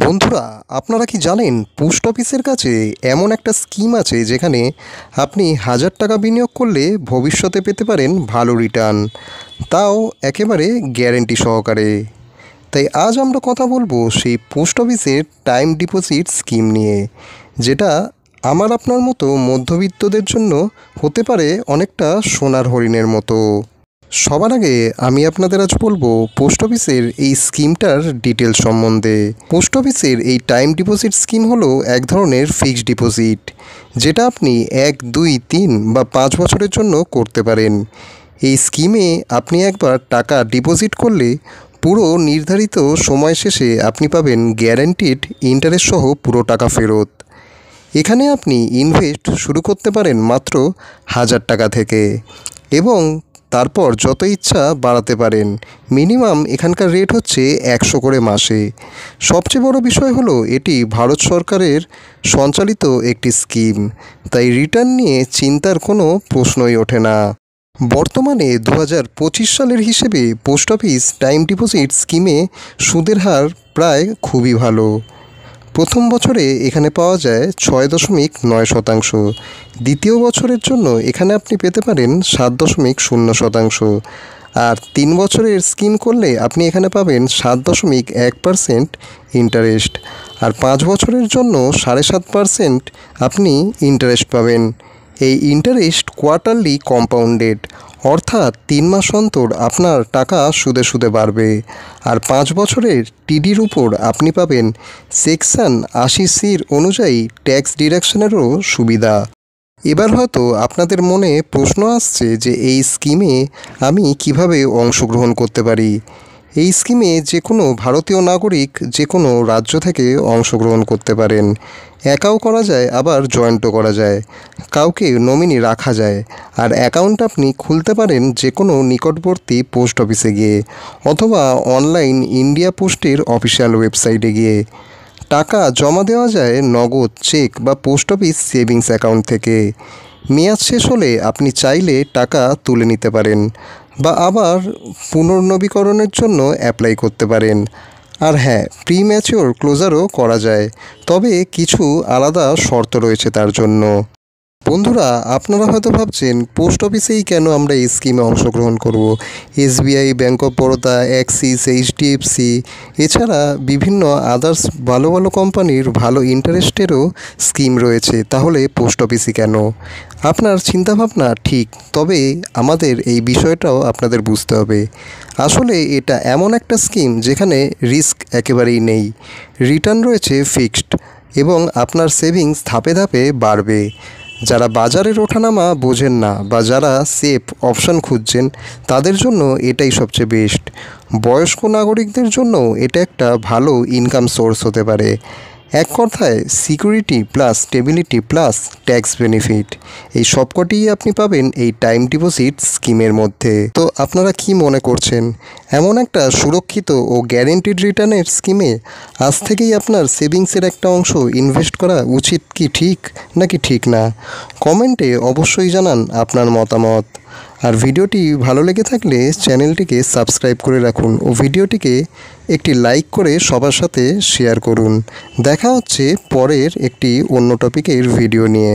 বন্ধুরা, আপনারা কি জানেন পোস্ট অফিসের কাছে এমন একটা স্কিম আছে যেখানে আপনি 1000 টাকা বিনিয়োগ করলে ভবিষ্যতে পেতে পারেন ভালো রিটার্ন, তাও একেবারে গ্যারেন্টি সহকারে। তাই আজ আমরা কথা বলবো সেই পোস্ট অফিসের টাইম ডিপোজিট স্কিম নিয়ে, যেটা আমার আপনার মতো মধ্যবিত্তদের জন্য হতে পারে অনেকটা সোনার হরিণের মতো। সবার আগে আমি আপনাদের আজ বলবো পোস্ট অফিসের এই স্কিমটার ডিটেলস সম্বন্ধে। পোস্ট অফিসের এই টাইম ডিপোজিট স্কিম হলো এক ধরনের ফিক্সড ডিপোজিট, যেটা আপনি 1, 2, 3 বা 5 বছরের জন্য করতে পারেন। এই স্কিমে আপনি একবার টাকা ডিপোজিট করলে পুরো নির্ধারিত সময় শেষে আপনি পাবেন গ্যারান্টিড ইন্টারেস্ট সহ পুরো টাকা ফেরত। এখানে আপনি ইনভেস্ট শুরু করতে পারেন মাত্র 1000 টাকা থেকে এবং তারপর যত ইচ্ছা বাড়াতে পারেন। মিনিমাম এখানকার রেট হচ্ছে 100 করে মাসে। সবচেয়ে বড় বিষয় হলো এটি ভারত সরকারের সঞ্চালিত একটি স্কিম, তাই রিটার্ন নিয়ে চিন্তার কোনো প্রশ্নই ওঠে না। বর্তমানে 2025 সালের হিসেবে পোস্ট অফিস টাইম ডিপোজিট স্কিমে সুদের হার প্রায় খুবই ভালো। প্রথম বছরে এখানে পাওয়া যায় 6.9%, দ্বিতীয় বছরের জন্য এখানে আপনি পেতে পারেন 7.0%, আর 3 বছরের স্কিম করলে আপনি এখানে পাবেন 7.1% ইন্টারেস্ট, আর 5 বছরের জন্য 7.5% আপনি ইন্টারেস্ট পাবেন। এই ইন্টারেস্ট কোয়ার্টারলি কম্পাউন্ডেড, অর্থাৎ 3 মাস অন্তর আপনার টাকা সুদে সুদে বাড়বে। আর 5 বছরের টিডির উপর আপনি পাবেন সেকশন 80C অনুযায়ী ট্যাক্স ডিডাকশনেরও সুবিধা। এবার হয়তো আপনাদের মনে প্রশ্ন আসছে যে এই স্কিমে আমি কিভাবে অংশগ্রহণ করতে পারি। এই স্কিমে যে কোনো ভারতীয় নাগরিক যে কোনো রাজ্য থেকে অংশগ্রহণ করতে পারেন। একাও করা যায়, আবার জয়েন্টও করা যায়, কাউকে নমিনি রাখা যায়। আর অ্যাকাউন্ট আপনি খুলতে পারেন যে কোনো নিকটবর্তী পোস্ট অফিসে গিয়ে অথবা অনলাইন ইন্ডিয়া পোস্টের অফিসিয়াল ওয়েবসাইটে গিয়ে। টাকা জমা দেওয়া যায় নগদ, চেক বা পোস্ট অফিস সেভিংস অ্যাকাউন্ট থেকে। মেয়াদ শেষ হলে আপনি চাইলে টাকা তুলে নিতে পারেন বা আবার পুনর্নবীকরণের জন্য অ্যাপ্লাই করতে পারেন। আর হ্যাঁ, প্রি ম্যাচিওর ক্লোজারও করা যায়, তবে কিছু আলাদা শর্ত রয়েছে তার জন্য। বন্ধুরা, আপনারা হয়তো ভাবছেন পোস্ট অফিসেই কেন আমরা এই স্কিমে অংশগ্রহণ করব। SBI, bank of Baroda, Axis, HDFC এছাড়া বিভিন্ন আদার্স ভালো ভালো কোম্পানির ভালো ইন্টারেস্টেরও স্কিম রয়েছে, তাহলে পোস্ট অফিসই কেন? আপনার চিন্তাভাবনা ঠিক, তবে আমাদের এই বিষয়টাও আপনাদের বুঝতে হবে। আসলে এটা এমন একটা স্কিম যেখানে রিস্ক একেবারেই নেই, রিটার্ন রয়েছে ফিক্সড এবং আপনার সেভিংস ধাপে ধাপে বাড়বে। যারা বাজারের ওঠানামা বোঝেন না বা যারা সেফ অপশান খুঁজছেন, তাদের জন্য এটাই সবচেয়ে বেস্ট। বয়স্ক নাগরিকদের জন্য এটা একটা ভালো ইনকাম সোর্স হতে পারে। এক কথায় security plus stability plus tax benefit, এই সবকটিই আপনি পাবেন এই টাইম ডিপোজিট স্কিমের মধ্যে। তো আপনারা কি মনে করছেন, এমন একটা সুরক্ষিত ও গ্যারেন্টিড রিটার্নের স্কিমে আজ থেকেই আপনার সেভিংসের একটা অংশ ইনভেস্ট করা উচিত কি ঠিক নাকি ঠিক না? কমেন্টে অবশ্যই জানান আপনার মতামত। আর ভিডিওটি ভালো লেগে থাকলে চ্যানেলটিকে সাবস্ক্রাইব করে রাখুন ও ভিডিওটিকে একটি লাইক করে সবার সাথে শেয়ার করুন। দেখা হচ্ছে পরের একটি অন্য টপিকের ভিডিও নিয়ে।